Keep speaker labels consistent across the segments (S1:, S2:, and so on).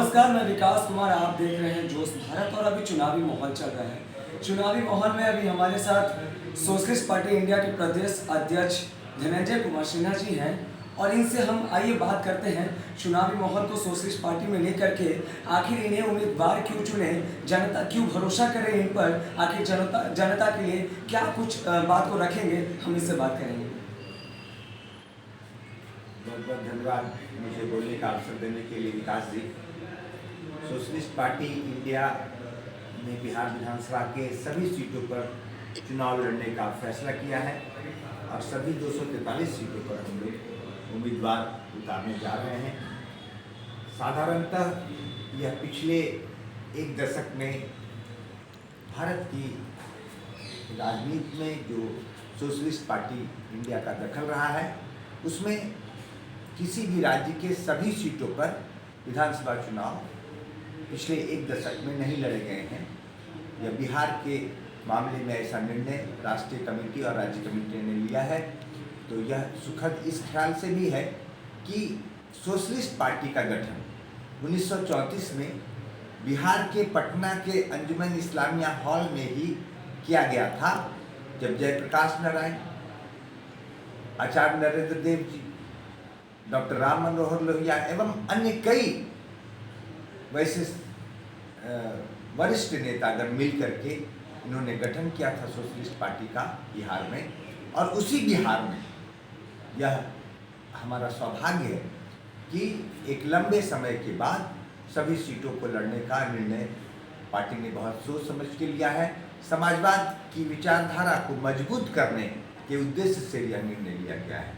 S1: नमस्कार, मैं विकास कुमार। आप देख रहे हैं जोश भारत और अभी चुनावी माहौल चल रहा है। चुनावी माहौल में अभी हमारे साथ सोशलिस्ट पार्टी इंडिया के प्रदेश अध्यक्ष धनंजय कुमार सिन्हा जी हैं और इनसे हम आइए बात करते हैं चुनावी माहौल को सोशलिस्ट पार्टी में लेकर के। आखिर इन्हें उम्मीदवार क्यों चुने, जनता क्यों भरोसा करे इन पर, आखिर जनता के लिए क्या कुछ बात को रखेंगे, हम इससे बात करेंगे।
S2: बहुत बहुत धन्यवाद मुझे बोलने का अवसर देने के लिए विकास जी। सोशलिस्ट पार्टी इंडिया ने बिहार विधानसभा के सभी सीटों पर चुनाव लड़ने का फैसला किया है और सभी 243 सीटों पर हम लोग उम्मीदवार उतारने जा रहे हैं। साधारणतः यह पिछले एक दशक में भारत की राजनीति में जो सोशलिस्ट पार्टी इंडिया का दखल रहा है, उसमें किसी भी राज्य के सभी सीटों पर विधानसभा चुनाव पिछले एक दशक में नहीं लड़े गए हैं। यह बिहार के मामले में ऐसा निर्णय राष्ट्रीय कमेटी और राज्य कमेटी ने लिया है। तो यह सुखद इस ख्याल से भी है कि सोशलिस्ट पार्टी का गठन 1934 में बिहार के पटना के अंजुमन इस्लामिया हॉल में ही किया गया था, जब जयप्रकाश नारायण, आचार्य नरेंद्र देव जी, डॉक्टर राम मनोहर लोहिया एवं अन्य कई वैसे वरिष्ठ नेतागण मिल करके इन्होंने गठन किया था सोशलिस्ट पार्टी का बिहार में। और उसी बिहार में यह हमारा सौभाग्य है कि एक लंबे समय के बाद सभी सीटों को लड़ने का निर्णय पार्टी ने बहुत सोच समझ के लिया है। समाजवाद की विचारधारा को मजबूत करने के उद्देश्य से यह निर्णय लिया गया है।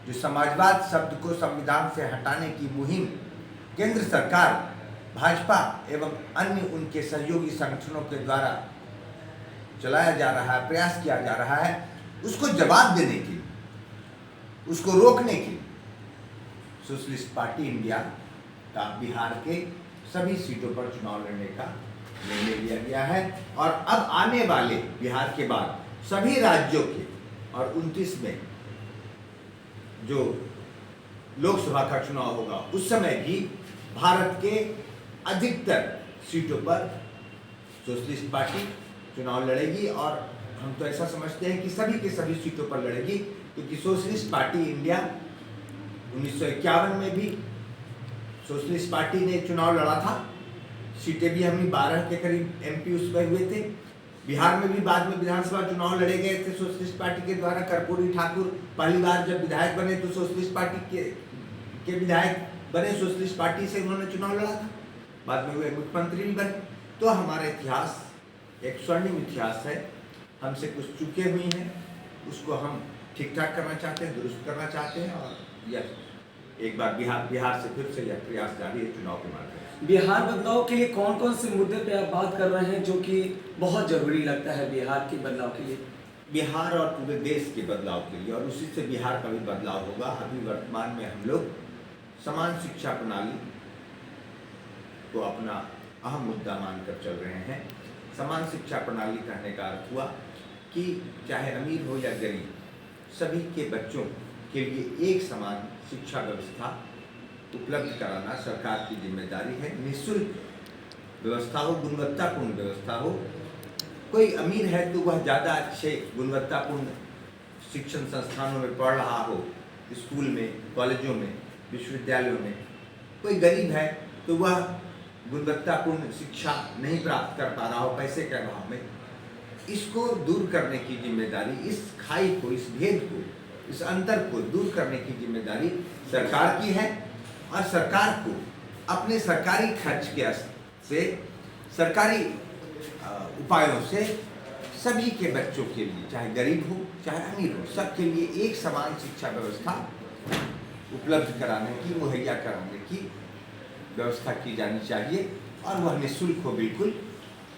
S2: जो समाजवाद शब्द को संविधान से हटाने की मुहिम केंद्र सरकार, भाजपा एवं अन्य उनके सहयोगी संगठनों के द्वारा चलाया जा रहा है, प्रयास किया जा रहा है, उसको जवाब देने के लिए, उसको रोकने के लिए सोशलिस्ट पार्टी इंडिया का बिहार के सभी सीटों पर चुनाव लड़ने का निर्णय लिया गया है। और अब आने वाले बिहार के बाद सभी राज्यों के और 29 में जो लोकसभा का चुनाव होगा, उस समय भी भारत के अधिकतर सीटों पर सोशलिस्ट पार्टी चुनाव लड़ेगी। और हम तो ऐसा समझते हैं कि सभी के सभी सीटों पर लड़ेगी, क्योंकि सोशलिस्ट पार्टी इंडिया 1951 में भी सोशलिस्ट पार्टी ने चुनाव लड़ा था। सीटें भी हमें 12 के करीब एमपी उसमें हुए थे। बिहार में भी बाद में विधानसभा चुनाव लड़े गए थे सोशलिस्ट पार्टी के द्वारा। कर्पूरी ठाकुर पहली बार जब विधायक बने तो सोशलिस्ट पार्टी के विधायक बने, सोशलिस्ट पार्टी से उन्होंने चुनाव लड़ा था। बाद में वे मुख्यमंत्री भी बने। तो हमारा इतिहास एक स्वर्णिम इतिहास है। हमसे कुछ चूकें हुई हैं, उसको हम ठीक ठाक करना चाहते हैं, दुरुस्त करना चाहते हैं। और यह एक बार बिहार से फिर से यह प्रयास जारी है चुनाव के माध्यम से।
S1: बिहार बदलाव के लिए कौन कौन से मुद्दे पे आप बात कर रहे हैं जो कि बहुत जरूरी लगता है बिहार के बदलाव के लिए?
S2: बिहार और पूरे देश के बदलाव के लिए, और उसी से बिहार का भी बदलाव होगा। अभी वर्तमान में हम लोग समान शिक्षा प्रणाली को अपना अहम मुद्दा मानकर चल रहे हैं। समान शिक्षा प्रणाली कहने का अर्थ हुआ कि चाहे अमीर हो या गरीब, सभी के बच्चों के लिए एक समान शिक्षा व्यवस्था उपलब्ध कराना सरकार की जिम्मेदारी है। निःशुल्क व्यवस्था हो, गुणवत्तापूर्ण व्यवस्था हो। कोई अमीर है तो वह ज़्यादा अच्छे गुणवत्तापूर्ण शिक्षण संस्थानों में पढ़ रहा हो, स्कूल में, कॉलेजों में, विश्वविद्यालयों में। कोई गरीब है तो वह गुणवत्तापूर्ण शिक्षा नहीं प्राप्त कर पा रहा हो पैसे के अभाव में। इसको दूर करने की जिम्मेदारी, इस खाई को, इस भेद को, इस अंतर को दूर करने की जिम्मेदारी सरकार की है। और सरकार को अपने सरकारी खर्च के से, सरकारी उपायों से सभी के बच्चों के लिए, चाहे गरीब हो चाहे अमीर हो, सबके लिए एक समान शिक्षा व्यवस्था उपलब्ध कराने की, मुहैया कराने की व्यवस्था की जानी चाहिए। और वह निःशुल्क हो, बिल्कुल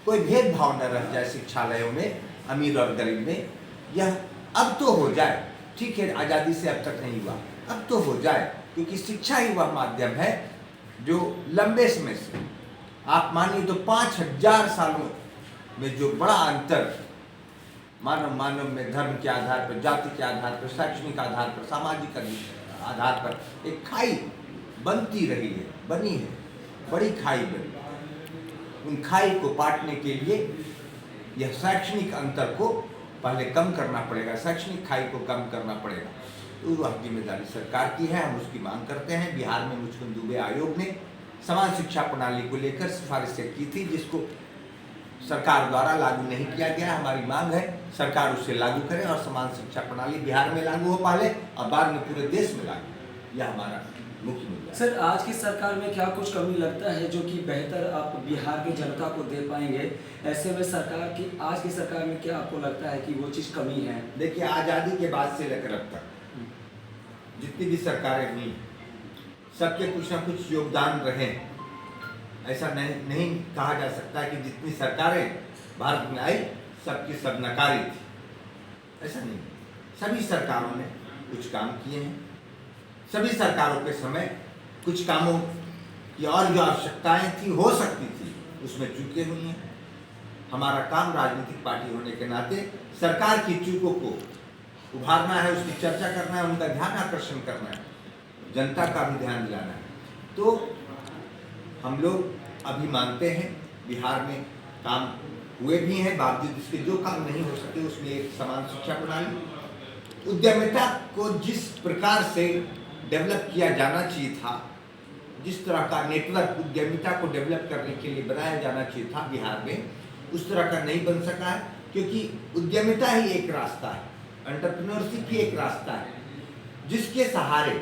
S2: कोई भेदभाव न रह जाए शिक्षालयों में अमीर और गरीब में। यह अब तो हो जाए, ठीक है, आज़ादी से अब तक नहीं हुआ, अब तो हो जाए, क्योंकि शिक्षा ही वह माध्यम है जो लंबे समय से, आप मानिए तो 5000 सालों में जो बड़ा अंतर मानव में धर्म के आधार पर, जाति के आधार पर, शैक्षणिक आधार पर, सामाजिक आधार पर एक खाई बनती रही है, बनी है, बड़ी खाई बनी। उन खाई को पाटने के लिए यह शैक्षणिक अंतर को पहले कम करना पड़ेगा, शैक्षणिक खाई को कम करना पड़ेगा। तो वह जिम्मेदारी सरकार की है, हम उसकी मांग करते हैं। बिहार में मुचकुंद दुबे आयोग ने समान शिक्षा प्रणाली को लेकर सिफारिशें की थी, जिसको सरकार द्वारा लागू नहीं किया गया। हमारी मांग है सरकार उसे लागू करे और समान शिक्षा प्रणाली बिहार में लागू हो पहले और बाद में पूरे देश में लागू। यह हमारा मुख्य मुद्दा है।
S1: सर, आज की सरकार में क्या कुछ कमी लगता है जो कि बेहतर आप बिहार की जनता को दे पाएंगे? ऐसे में सरकार की आज की सरकार में क्या आपको लगता है कि वो चीज़ कमी है?
S2: देखिए, आज़ादी के बाद से लेकर अब तक जितनी भी सरकारें हुई, सबके कुछ ना कुछ योगदान रहे। ऐसा नहीं कहा जा सकता कि जितनी सरकारें भारत में आई सबकी सब नकारी थी, ऐसा नहीं। सभी सरकारों ने कुछ काम किए हैं। सभी सरकारों के समय कुछ कामों की और जो आवश्यकताएं थी, हो सकती थी, उसमें चूकें हुई हैं। हमारा काम राजनीतिक पार्टी होने के नाते सरकार की चूकों को उभारना है, उसकी चर्चा करना है, उनका ध्यान आकर्षण करना है, जनता का भी ध्यान दिलाना है। तो हम लोग अभी मानते हैं बिहार में काम हुए भी हैं, बावजूद इसके जो काम नहीं हो सके उसमें एक समान शिक्षा प्रणाली, उद्यमिता को जिस प्रकार से डेवलप किया जाना चाहिए था, जिस तरह का नेटवर्क उद्यमिता को डेवलप करने के लिए बनाया जाना चाहिए था बिहार में, उस तरह का नहीं बन सका है। क्योंकि उद्यमिता ही एक रास्ता है, एंटरप्रेन्योरशिप ही एक रास्ता है, जिसके सहारे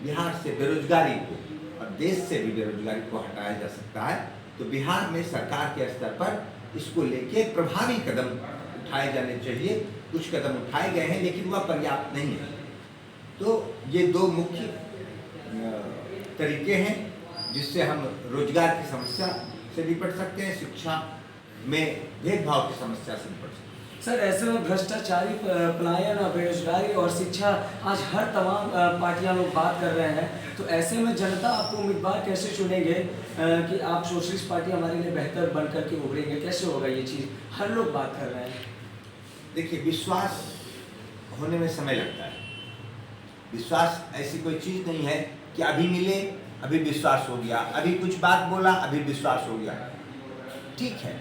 S2: बिहार से बेरोजगारी को और देश से भी बेरोजगारी को हटाया जा सकता है। तो बिहार में सरकार के स्तर पर इसको लेके प्रभावी कदम उठाए जाने चाहिए। कुछ कदम उठाए गए हैं, लेकिन वह पर्याप्त नहीं है। तो ये दो मुख्य तरीके हैं जिससे हम रोजगार की समस्या से निपट सकते हैं, शिक्षा में भेदभाव की समस्या से निपट सकते हैं।
S1: सर, ऐसे में भ्रष्टाचारी, पलायन, बेरोजगारी और शिक्षा आज हर तमाम पार्टियां लोग बात कर रहे हैं। तो ऐसे में जनता आपको उम्मीदवार कैसे चुनेंगे कि आप सोशलिस्ट पार्टी हमारे लिए बेहतर बन करके उभरेंगे? कैसे होगा ये चीज़? हर लोग बात कर रहे हैं।
S2: देखिए, विश्वास होने में समय लगता है। विश्वास ऐसी कोई चीज़ नहीं है कि अभी मिले अभी विश्वास हो गया, अभी कुछ बात बोला अभी विश्वास हो गया। ठीक है,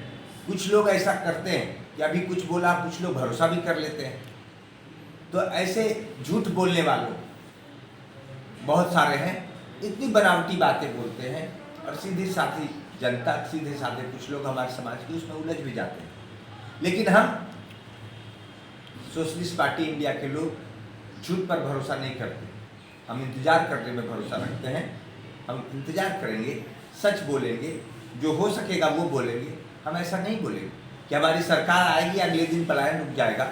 S2: कुछ लोग ऐसा करते हैं कि अभी कुछ बोला, कुछ लोग भरोसा भी कर लेते हैं। तो ऐसे झूठ बोलने वालों बहुत सारे हैं, इतनी बनावटी बातें बोलते हैं और सीधी साधी जनता, सीधे साधे कुछ लोग हमारे समाज के उसमें उलझ भी जाते हैं। लेकिन हम सोशलिस्ट पार्टी इंडिया के लोग झूठ पर भरोसा नहीं करते, हम इंतजार करने में भरोसा रखते हैं। हम इंतजार करेंगे, सच बोलेंगे, जो हो सकेगा वो बोलेंगे। हम ऐसा नहीं बोलेंगे कि हमारी सरकार आएगी अगले दिन पलायन रुक जाएगा।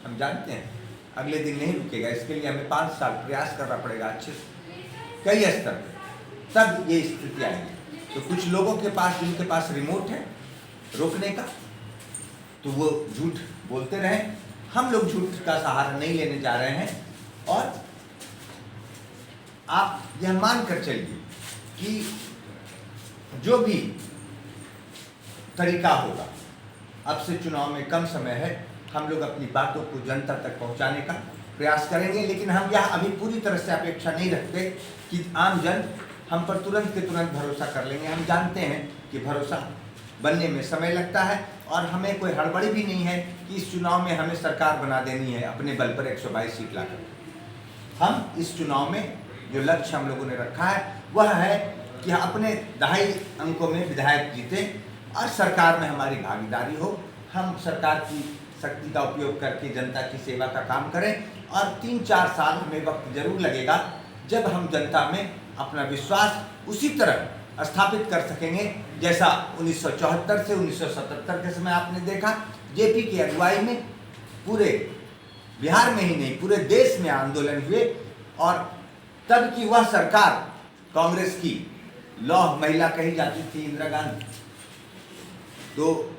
S2: हम जानते हैं अगले दिन नहीं रुकेगा। इसके लिए हमें 5 साल प्रयास करना पड़ेगा अच्छे से, कई स्तर पर, तब ये स्थिति आएगी। तो कुछ लोगों के पास, जिनके पास रिमोट है रोकने का, तो वो झूठ बोलते रहें। हम लोग झूठ का सहारा नहीं लेने जा रहे हैं। और आप यह मान कर चलिए कि जो भी तरीका होगा, अब से चुनाव में कम समय है, हम लोग अपनी बातों को जनता तक पहुंचाने का प्रयास करेंगे। लेकिन हम यह अभी पूरी तरह से अपेक्षा नहीं रखते कि आम जन हम पर तुरंत के तुरंत भरोसा कर लेंगे। हम जानते हैं कि भरोसा बनने में समय लगता है और हमें कोई हड़बड़ी भी नहीं है कि इस चुनाव में हमें सरकार बना देनी है अपने बल पर 122 सीट लाकर। हम इस चुनाव में जो लक्ष्य हम लोगों ने रखा है वह है कि अपने 2.5 अंकों में विधायक जीते और सरकार में हमारी भागीदारी हो। हम सरकार की शक्ति का उपयोग करके जनता की सेवा का काम करें और 3-4 साल हमें वक्त जरूर लगेगा जब हम जनता में अपना विश्वास उसी तरह स्थापित कर सकेंगे जैसा 1974 से 1977 के समय आपने देखा। जेपी की अगुवाई में पूरे बिहार में ही नहीं पूरे देश में आंदोलन हुए और तब की वह सरकार कांग्रेस की लौह महिला कही जाती थी इंदिरा गांधी। तो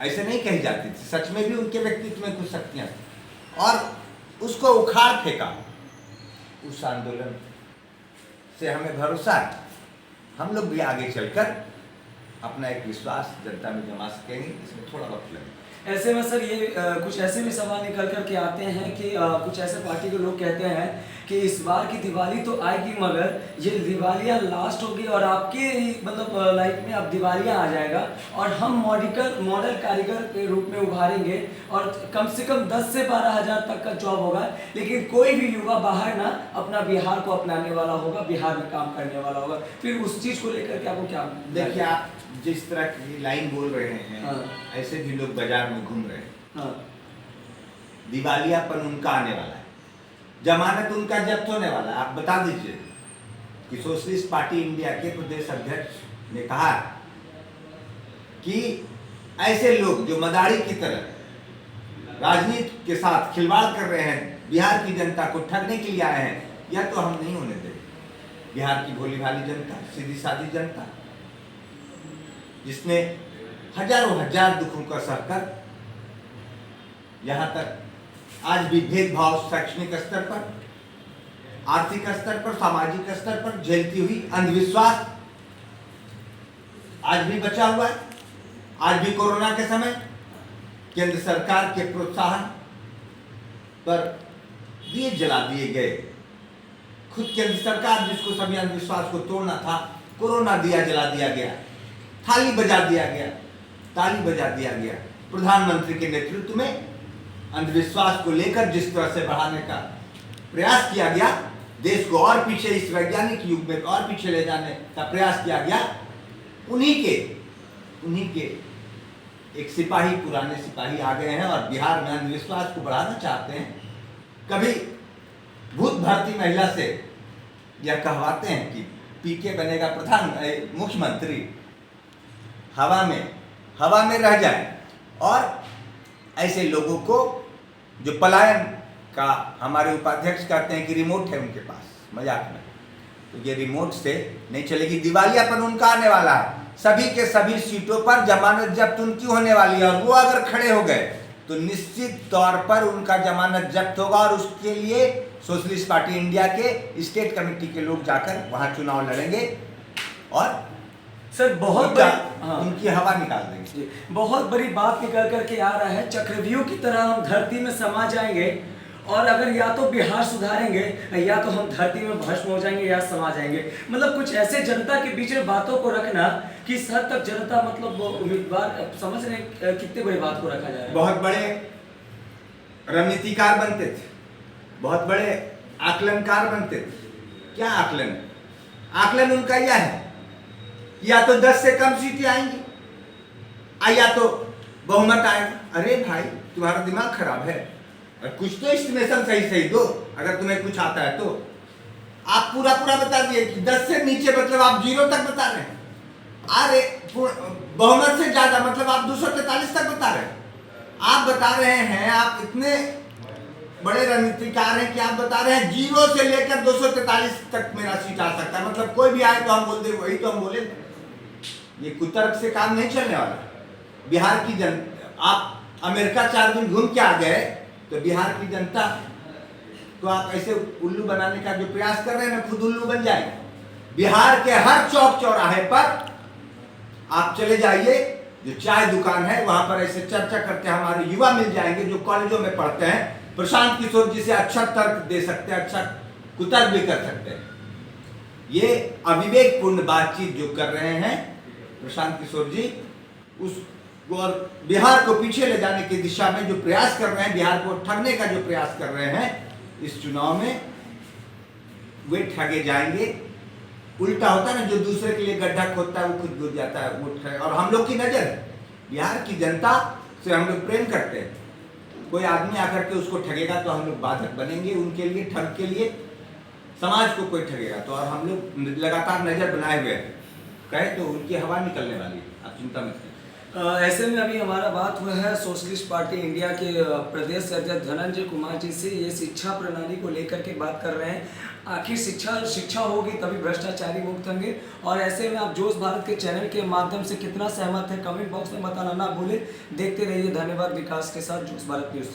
S2: ऐसे नहीं कही जाती थी, सच में भी उनके व्यक्तित्व में कुछ शक्तियां थी और उसको उखाड़ फेंका। उस आंदोलन से हमें भरोसा है हम लोग भी आगे चलकर अपना एक विश्वास जनता में जमा सकेंगे। इसमें थोड़ा वक्त लगेगा।
S1: ऐसे में सर ये कुछ ऐसे भी सवाल निकल कर के आते हैं कि कुछ ऐसे पार्टी के लोग कहते हैं कि इस बार की दिवाली तो आएगी मगर ये दिवालियाँ लास्ट होगी और आपके मतलब लाइफ में अब दिवालियाँ आ जाएगा और हम मॉडल कारीगर के रूप में उभारेंगे और कम से कम 10 से 12 हज़ार तक का जॉब होगा, लेकिन कोई भी युवा बाहर ना अपना बिहार को अपनाने वाला होगा, बिहार में काम करने वाला होगा। फिर उस चीज़ को लेकर के आपको क्या
S2: देखिए, आप जिस तरह की लाइन बोल रहे हैं,
S1: हाँ।
S2: ऐसे भी लोग बाजार में घूम रहे हैं।
S1: हाँ।
S2: दिवालियापन उनका आने वाला है, जमानत उनका जब्त होने वाला है। आप बता दीजिए कि सोशलिस्ट पार्टी इंडिया के प्रदेश अध्यक्ष ने कहा कि ऐसे लोग जो मदारी की तरह राजनीति के साथ खिलवाड़ कर रहे हैं, बिहार की जनता को ठगने के लिए आए हैं, यह तो हम नहीं होने देंगे। बिहार की भोली भाली जनता, सीधी सादी जनता, जिसने हजारों हजार दुखों का सहकर यहाँ तक आज भी भेदभाव शैक्षणिक स्तर पर, आर्थिक स्तर पर, सामाजिक स्तर पर झेलती हुई अंधविश्वास आज भी बचा हुआ है। आज भी कोरोना के समय केंद्र सरकार के प्रोत्साहन पर दिए जला दिए गए। खुद केंद्र सरकार जिसको सभी अंधविश्वास को तोड़ना था, कोरोना दिया जला दिया गया, थाली बजा दिया गया, ताली बजा दिया गया। प्रधानमंत्री के नेतृत्व में अंधविश्वास को लेकर जिस तरह से बढ़ाने का प्रयास किया गया, देश को और पीछे इस वैज्ञानिक युग में और पीछे ले जाने का प्रयास किया गया, उन्हीं के एक सिपाही, पुराने सिपाही आ गए हैं और बिहार में अंधविश्वास को बढ़ाना चाहते हैं। कभी भूत भर्ती महिला से यह कहवाते हैं कि पीके बनेगा मुख्यमंत्री, हवा में रह जाए। और ऐसे लोगों को जो पलायन का हमारे उपाध्यक्ष कहते हैं कि रिमोट है उनके पास, मजाक में, तो ये रिमोट से नहीं चलेगी। दिवालियापन उनका आने वाला है। सभी के सभी सीटों पर जमानत जब्त उनकी होने वाली है और वो अगर खड़े हो गए तो निश्चित तौर पर उनका जमानत जब्त होगा और उसके लिए सोशलिस्ट पार्टी इंडिया के स्टेट कमेटी के लोग जाकर वहां चुनाव लड़ेंगे और
S1: सर बहुत
S2: उनकी हवा निकाल देंगे।
S1: बहुत बड़ी बात निकल करके आ रहा है, चक्रव्यूह की तरह हम धरती में समा जाएंगे और अगर या तो बिहार सुधारेंगे या तो हम धरती में भस्म हो जाएंगे या समा जाएंगे। मतलब कुछ ऐसे जनता के बीच में बातों को रखना कि इस हद तक जनता मतलब उम्मीदवार समझ रहे कितने बड़ी बात को रखा जा रहा है।
S2: बहुत बड़े रणनीतिकार बनते थे, बहुत बड़े आकलनकार बनते थे। क्या आकलन उनका यह है, या तो 10 से कम सीटें आएंगी या तो बहुमत आएगा। अरे भाई, तुम्हारा दिमाग खराब है, और कुछ तो एस्टिमेशन सही दो। अगर तुम्हें कुछ आता है तो आप पूरा बता दिए कि 10 से नीचे मतलब आप 0 तक बता रहे हैं। अरे बहुमत से ज्यादा मतलब आप 243 तक बता रहे हैं। आप बता रहे हैं, आप इतने बड़े रणनीतिकार हैं कि आप बता रहे हैं 0 से लेकर 243 तक मेरा सीट आ सकता है। मतलब कोई भी आए तो हम बोल दे, वही तो हम बोले। ये कुतर्क से काम नहीं चलने वाला। बिहार की जनता, आप अमेरिका 4 दिन घूम के आ गए तो बिहार की जनता तो आप ऐसे उल्लू बनाने का जो प्रयास कर रहे हैं ना, खुद उल्लू बन जाएंगे। बिहार के हर चौक चौराहे पर आप चले जाइए, जो चाय दुकान है वहां पर ऐसे चर्चा करते हैं हमारे युवा मिल जाएंगे जो कॉलेजों में पढ़ते हैं। प्रशांत किशोर जी से अच्छा तर्क दे सकते हैं, अच्छा कुतर्क भी कर सकते हैं। ये अविवेकपूर्ण बातचीत जो कर रहे हैं प्रशांत किशोर जी, उस और बिहार को पीछे ले जाने की दिशा में जो प्रयास कर रहे हैं, बिहार को ठगने का जो प्रयास कर रहे हैं, इस चुनाव में वे ठगे जाएंगे। उल्टा होता है ना, जो दूसरे के लिए गड्ढा खोदता है वो खुद डूब जाता है, वो ठग। और हम लोग की नजर बिहार की जनता से हम लोग प्रेम करते हैं। कोई आदमी आकर के उसको ठगेगा तो हम लोग बाधक बनेंगे उनके लिए, ठग के लिए। समाज को कोई ठगेगा तो, और हम लोग लगातार नजर बनाए हुए हैं, कहे तो उनकी हवा निकलने वाली है, आप चिंता मत करें।
S1: ऐसे में अभी हमारा बात हुआ है सोशलिस्ट पार्टी इंडिया के प्रदेश अध्यक्ष धनंजय कुमार जी से। ये शिक्षा प्रणाली को लेकर के बात कर रहे हैं। आखिर शिक्षा होगी तभी भ्रष्टाचारी मुक्त होंगे। और ऐसे में आप जोश भारत के चैनल के माध्यम से कितना सहमत है कमेंट बॉक्स में बताना ना भूलें। देखते रहिए। धन्यवाद। विकास के साथ जोश भारत न्यूज़।